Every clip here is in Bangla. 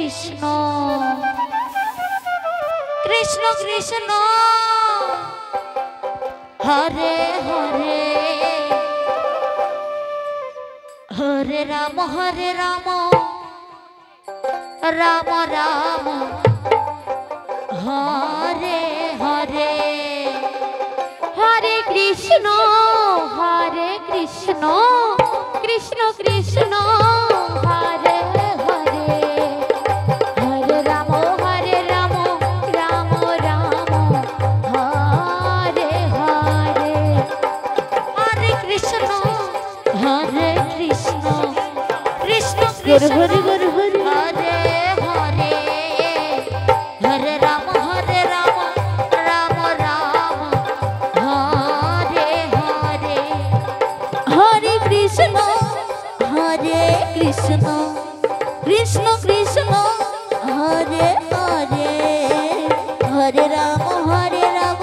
কৃষ্ণ কৃষ্ণ কৃষ্ণ হরে হরে হরে রাম রাম রাম হরে হরে হরে কৃষ্ণ কৃষ্ণ কৃষ্ণ হরে হরে হরে রাম রাম রাম হরে হরে হরে কৃষ্ণ কৃষ্ণ কৃষ্ণ হরে হরে হরে হরে হরে হরে রাম রাম রাম হরে হরে হরে কৃষ্ণ কৃষ্ণ কৃষ্ণ কৃষ্ণ হরে হরে হরে রাম রাম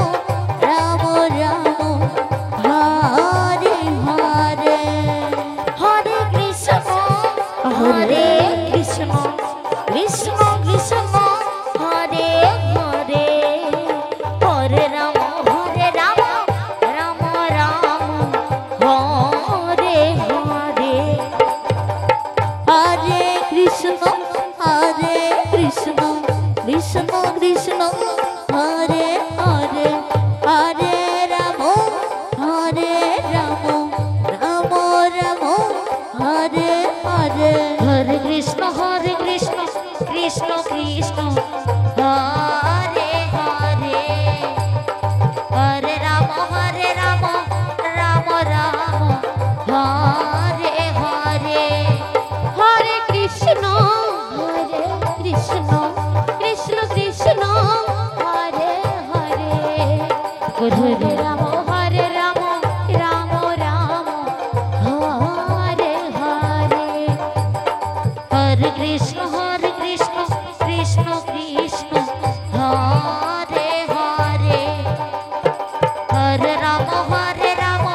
রাম হরে হরে হরে কৃষ্ণ কৃষ্ণ কৃষ্ণ কৃষ্ণ হরে হরে হরে রাম রাম রাম হরে হরে হরে কৃষ্ণ কৃষ্ণ কৃষ্ণ কৃষ্ণ হরে হরে হরে রাম রাম রাম হরে হরে হরে কৃষ্ণ কৃষ্ণ কৃষ্ণ হরে হরে হরে রাম রাম রাম হরে হরে হরে কৃষ্ণ কৃষ্ণ কৃষ্ণ হরে হরে হরে রাম রাম রাম হরে হরে হরে কৃষ্ণ কৃষ্ণ কৃষ্ণ হরে হরে হরে রাম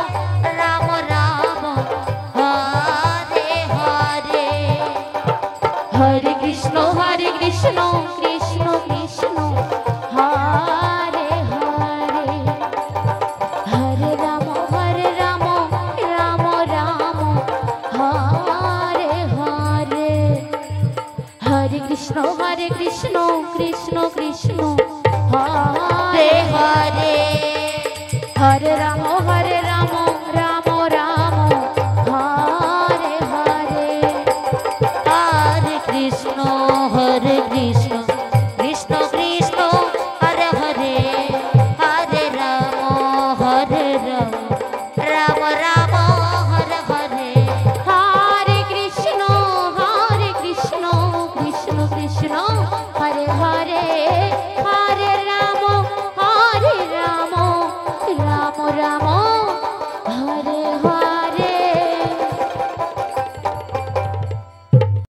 রাম রাম হরে হরে হরে কৃষ্ণ কৃষ্ণ কৃষ্ণ হরে হরে হরে রাম রাম রাম হরে হরে হরে কৃষ্ণ কৃষ্ণ কৃষ্ণ হরে হরে হরে রাম